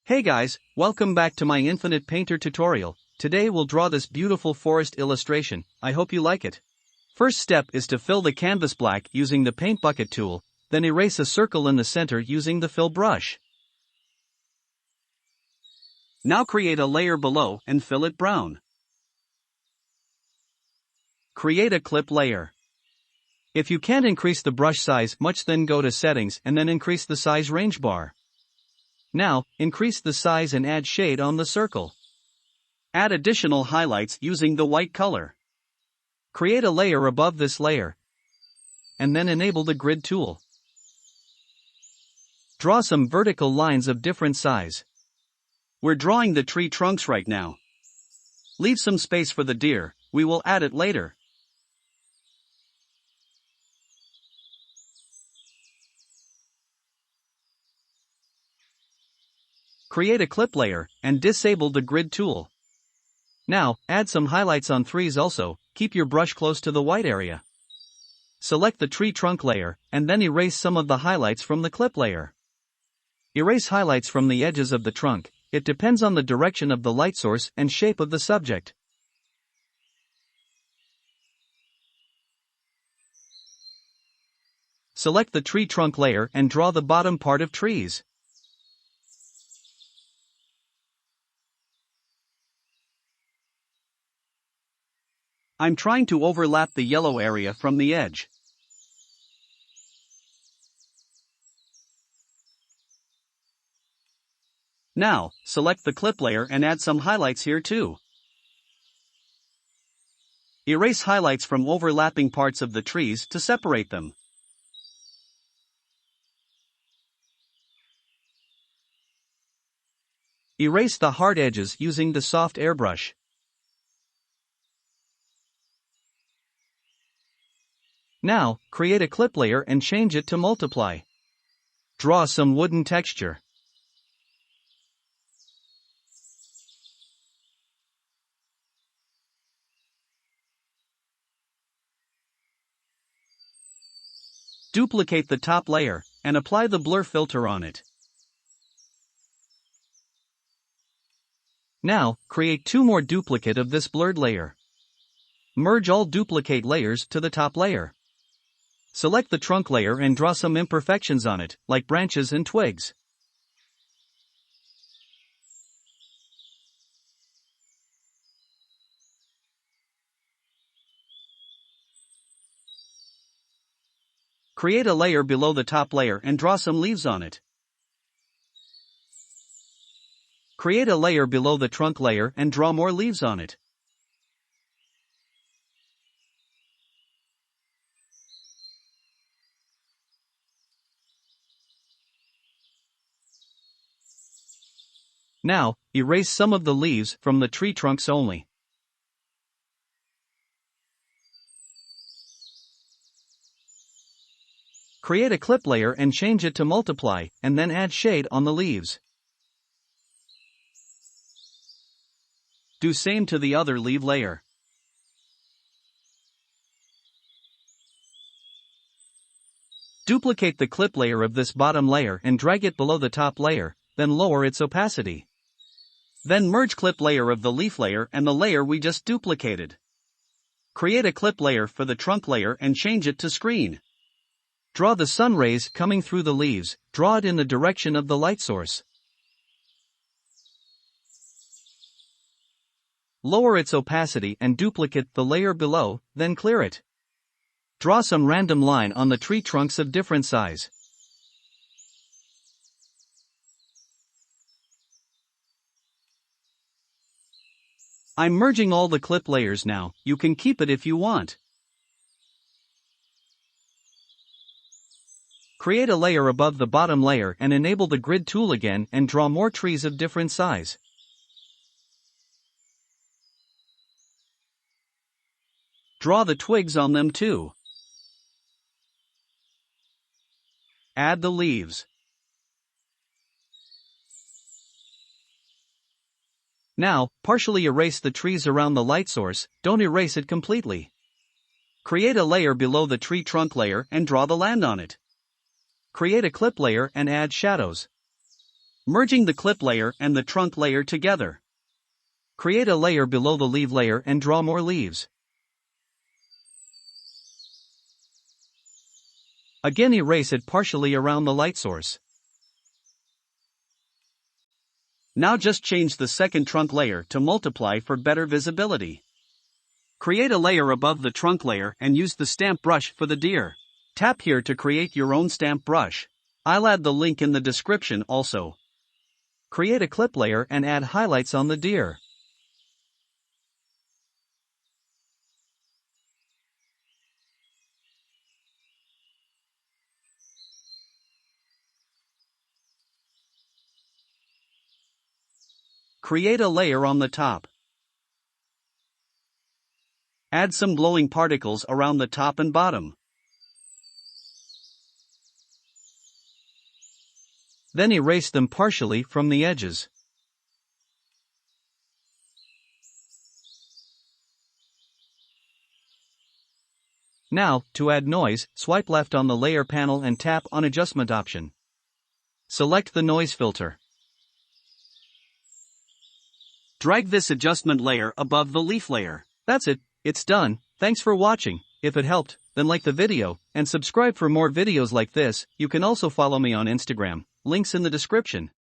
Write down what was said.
Hey guys, welcome back to my Infinite Painter tutorial. Today we'll draw this beautiful forest illustration. I hope you like it. First step is to fill the canvas black using the paint bucket tool, then erase a circle in the center using the fill brush. Now create a layer below and fill it brown. Create a clip layer. If you can't increase the brush size much, then go to settings and then increase the size range bar. Now, increase the size and add shade on the circle. Add additional highlights using the white color. Create a layer above this layer. And then enable the grid tool. Draw some vertical lines of different size. We're drawing the tree trunks right now. Leave some space for the deer, we will add it later. Create a clip layer, and disable the grid tool. Now, add some highlights on trees also, keep your brush close to the white area. Select the tree trunk layer, and then erase some of the highlights from the clip layer. Erase highlights from the edges of the trunk, it depends on the direction of the light source and shape of the subject. Select the tree trunk layer and draw the bottom part of trees. I'm trying to overlap the yellow area from the edge. Now, select the clip layer and add some highlights here too. Erase highlights from overlapping parts of the trees to separate them. Erase the hard edges using the soft airbrush. Now, create a clip layer and change it to multiply. Draw some wooden texture. Duplicate the top layer, and apply the blur filter on it. Now, create two more duplicate of this blurred layer. Merge all duplicate layers to the top layer. Select the trunk layer and draw some imperfections on it, like branches and twigs. Create a layer below the top layer and draw some leaves on it. Create a layer below the trunk layer and draw more leaves on it. Now, erase some of the leaves from the tree trunks only. Create a clip layer and change it to multiply, and then add shade on the leaves. Do same to the other leaf layer. Duplicate the clip layer of this bottom layer and drag it below the top layer, then lower its opacity. Then merge clip layer of the leaf layer and the layer we just duplicated. Create a clip layer for the trunk layer and change it to screen. Draw the sun rays coming through the leaves, draw it in the direction of the light source. Lower its opacity and duplicate the layer below, then clear it. Draw some random line on the tree trunks of different size. I'm merging all the clip layers now, you can keep it if you want. Create a layer above the bottom layer and enable the grid tool again and draw more trees of different size. Draw the twigs on them too. Add the leaves. Now, partially erase the trees around the light source, don't erase it completely. Create a layer below the tree trunk layer and draw the land on it. Create a clip layer and add shadows. Merging the clip layer and the trunk layer together. Create a layer below the leaf layer and draw more leaves. Again erase it partially around the light source. Now just change the second trunk layer to multiply for better visibility. Create a layer above the trunk layer and use the stamp brush for the deer. Tap here to create your own stamp brush. I'll add the link in the description also. Create a clip layer and add highlights on the deer. Create a layer on the top. Add some glowing particles around the top and bottom. Then erase them partially from the edges. Now, to add noise, swipe left on the layer panel and tap on Adjustment option. Select the noise filter. Drag this adjustment layer above the leaf layer. That's it, it's done. Thanks for watching. If it helped, then like the video, and subscribe for more videos like this. You can also follow me on Instagram, links in the description.